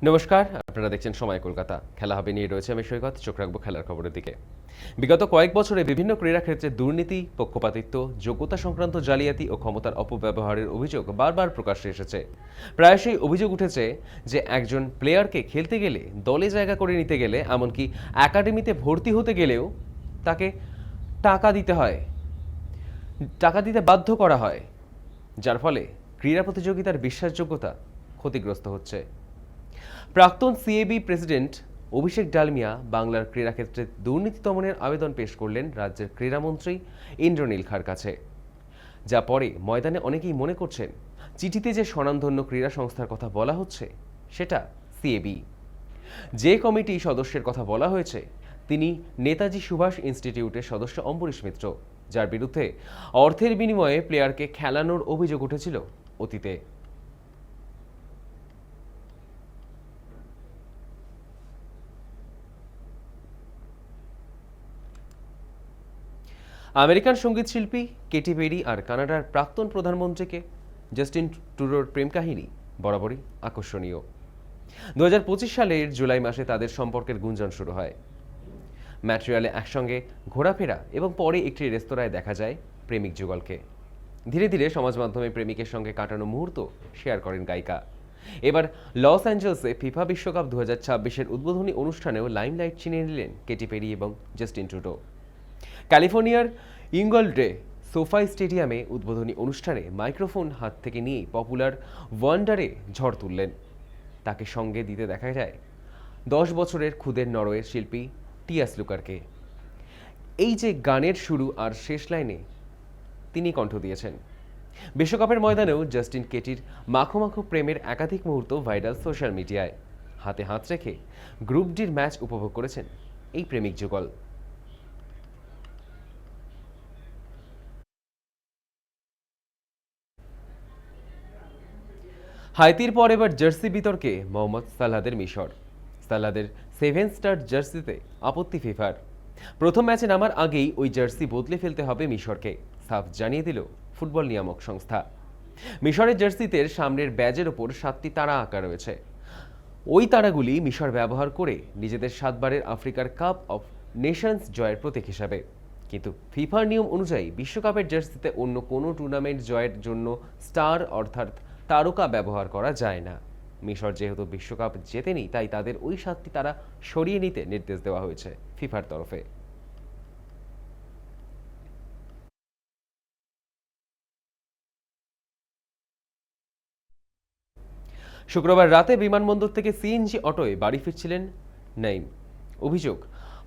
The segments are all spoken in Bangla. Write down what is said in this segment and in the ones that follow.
নমস্কার, আপনারা দেখছেন সময় কলকাতা। খেলা হবে নিয়ে রয়েছে আমি সৈকত। চোখ রাখবো খেলার খবরের দিকে। বিগত কয়েক বছরে বিভিন্ন ক্রীড়াক্ষেত্রে দুর্নীতি, পক্ষপাতিত্ব, যোগ্যতা সংক্রান্ত জালিয়াতি ও ক্ষমতার অপব্যবহারের অভিযোগ বারবার প্রকাশ্যে এসেছে। প্রায়শই অভিযোগ উঠেছে যে একজন প্লেয়ারকে খেলতে গেলে, দলে জায়গা করে নিতে গেলে, এমনকি একাডেমিতে ভর্তি হতে গেলেও তাকে টাকা দিতে হয়, টাকা দিতে বাধ্য করা হয়, যার ফলে ক্রীড়া প্রতিযোগিতার বিশ্বাসযোগ্যতা ক্ষতিগ্রস্ত হচ্ছে। প্রাক্তন সিএবি প্রেসিডেন্ট অভিষেক ডালমিয়া বাংলার ক্রীড়াক্ষেত্রে দুর্নীতি দমনের আবেদন পেশ করলেন রাজ্যের ক্রীড়ামন্ত্রী ইন্দ্রনীল খাঁর কাছে, যা পরে ময়দানে অনেকেই মনে করছেন চিঠিতে যে স্বনামধন্য ক্রীড়া সংস্থার কথা বলা হচ্ছে সেটা সিএবি। যে কমিটি সদস্যের কথা বলা হয়েছে তিনি নেতাজি সুভাষ ইনস্টিটিউটের সদস্য অম্বরীশ মিত্র, যার বিরুদ্ধে অর্থের বিনিময়ে প্লেয়ারকে খেলানোর অভিযোগ উঠেছিল অতীতে। আমেরিকান সঙ্গীত শিল্পী কেটি পেরি আর কানাডার প্রাক্তন প্রধানমন্ত্রীকে জাস্টিন ট্রুডোর প্রেম কাহিনী বরাবরই আকর্ষণীয়। 2025 সালের জুলাই মাসে তাদের সম্পর্কের গুঞ্জন শুরু হয়। ম্যাটেরিয়ালে একসঙ্গে ঘোরাফেরা এবং পরে একটি রেস্তোরাঁয় দেখা যায় প্রেমিক যুগলকে। ধীরে ধীরে সমাজ মাধ্যমে প্রেমিকের সঙ্গে কাটানো মুহূর্ত শেয়ার করেন গায়িকা। এবার লস অ্যাঞ্জেলসে ফিফা বিশ্বকাপ 2026-এর উদ্বোধনী অনুষ্ঠানেও লাইমলাইট ছিনিয়ে নিলেন কেটি পেরি এবং জাস্টিন ট্রুডো। ক্যালিফোর্নিয়ার ইঙ্গলডে সোফাই স্টেডিয়ামে উদ্বোধনী অনুষ্ঠানে মাইক্রোফোন হাত থেকে নিয়ে পপুলার ওয়ান্ডারে ঝড় তুললেন। তাকে সঙ্গে দিতে দেখা যায় 10 বছরের খুদের নরওয়ের শিল্পী টিয়াস লুকারকে। এই যে গানের শুরু আর শেষ লাইনে তিনি কণ্ঠ দিয়েছেন। বিশ্বকাপের ময়দানেও জাস্টিন কেটির মাখো মাখো প্রেমের একাধিক মুহূর্ত ভাইরাল সোশ্যাল মিডিয়ায়। হাতে হাত রেখে গ্রুপ ডির ম্যাচ উপভোগ করেছেন এই প্রেমিক যুগল। হাইতির পর এবার জার্সি বিতর্কে মোহাম্মদ সালাদের মিশর। সালাদের 7 স্টার জার্সিতে আপত্তি ফিফার। প্রথম ম্যাচে নামার আগেই ওই জার্সি বদলে ফেলতে হবে মিশরকে, সাফ জানিয়ে দিল ফুটবল নিয়ামক সংস্থা। মিশরের জার্সিতে সামনের ব্যাজের ওপর 7টি তারা আঁকা রয়েছে। ওই তারাগুলি মিশর ব্যবহার করে নিজেদের 7বারের আফ্রিকার কাপ অফ নেশনস জয়ের প্রতীক হিসাবে। কিন্তু ফিফার নিয়ম অনুযায়ী বিশ্বকাপের জার্সিতে অন্য কোনো টুর্নামেন্ট জয়ের জন্য স্টার অর্থাৎ তারকা ব্যবহার করা যায় না। মিশর যেহেতু বিশ্বকাপ জেতেনি, তাই তাদের ওই 7টি তারা সরিয়ে নিতে নির্দেশ দেওয়া হয়েছে ফিফার তরফে। শুক্রবার রাতে বিমানবন্দর থেকে সিএনজি অটোয় বাড়ি ফিরছিলেন নাইম। অভিযোগ,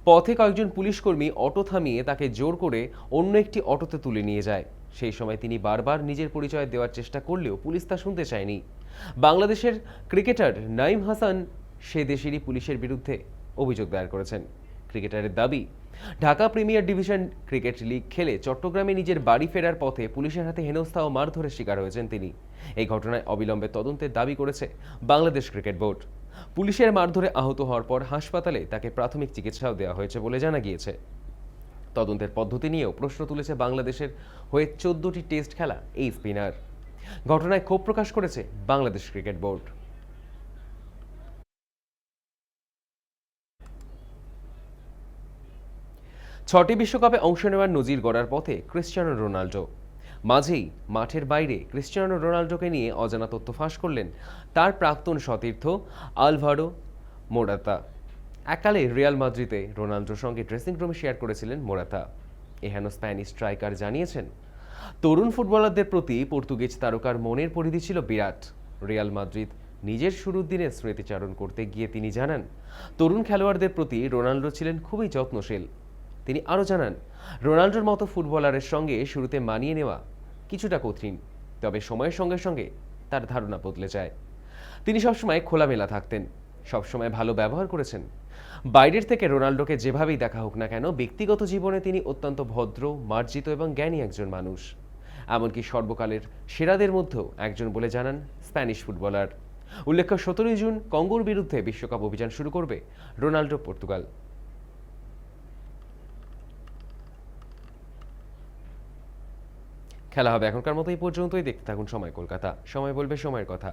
পথে কয়েকজন পুলিশকর্মী অটো থামিয়ে তাকে জোর করে অন্য একটি অটোতে তুলে নিয়ে যায়। সেই সময় তিনি বারবার নিজের পরিচয় দেওয়ার চেষ্টা করলেও পুলিশ তা শুনতে চায়নি। বাংলাদেশের ক্রিকেটার নাইম হাসান সে দেশেরই পুলিশের বিরুদ্ধে অভিযোগ দায়ের করেছেন। ক্রিকেটারের দাবি, Dhaka premier division cricket league খেলে চট্টগ্রামে নিজের বাড়ি ফেরার পথে পুলিশের হাতে হেনস্থা ও মারধরের শিকার হয়েছেন তিনি। এই ঘটনায় অবিলম্বে তদন্তের দাবি করেছে বাংলাদেশ ক্রিকেট বোর্ড। পুলিশের মারধরে আহত হওয়ার পর হাসপাতালে তাকে প্রাথমিক চিকিৎসাও দেওয়া হয়েছে বলে জানা গিয়েছে। তদন্তের পদ্ধতি নিয়েও প্রশ্ন তুলেছে বাংলাদেশের হয়ে 14টি টেস্ট খেলা এই স্পিনার। ঘটনায় ক্ষোভ প্রকাশ করেছে বাংলাদেশ ক্রিকেট বোর্ড। 6টি বিশ্বকাপে অংশ নেওয়ার নজির গড়ার পথে ক্রিস্টিয়ানো রোনাল্ডো। মাঝেই মাঠের বাইরে ক্রিস্টিয়ানো রোনাল্ডোকে নিয়ে অজানা তথ্য ফাঁস করলেন তার প্রাক্তন সতীর্থ আলভারো মোরাতা। এককালে রিয়াল মাদ্রিদে রোনাল্ডোর সঙ্গে ড্রেসিং রুমে শেয়ার করেছিলেন মোরাতা। এহেন স্প্যানিশ স্ট্রাইকার জানিয়েছেন, তরুণ ফুটবলারদের প্রতি পর্তুগিজ তারকার মনের পরিধি ছিল বিরাট। রিয়াল মাদ্রিদ নিজের শুরুর দিনে স্মৃতিচারণ করতে গিয়ে তিনি জানান, তরুণ খেলোয়াড়দের প্রতি রোনাল্ডো ছিলেন খুবই যত্নশীল। তিনি আরও জানান, রোনাল্ডোর মতো ফুটবলারের সঙ্গে শুরুতে মানিয়ে নেওয়া কিছুটা কঠিন, তবে সময়ের সঙ্গে সঙ্গে তার ধারণা বদলে যায়। তিনি সবসময় খোলামেলা থাকতেন, সবসময় ভালো ব্যবহার করেছেন। বাইরের থেকে রোনাল্ডোকে যেভাবেই দেখা হোক না কেন, ব্যক্তিগত জীবনে তিনি অত্যন্ত ভদ্র, মার্জিত এবং জ্ঞানী একজন মানুষ, এমনকি সর্বকালের সেরাদের মধ্যেও একজন বলে জানান স্প্যানিশ ফুটবলার। উল্লেখ্য, 17 জুন কঙ্গোর বিরুদ্ধে বিশ্বকাপ অভিযান শুরু করবে রোনাল্ডো পর্তুগাল। খেলা হবে এখনকার মতো এই পর্যন্তই। দেখতে থাকুন সময় কলকাতা, সময় বলবে সময়ের কথা।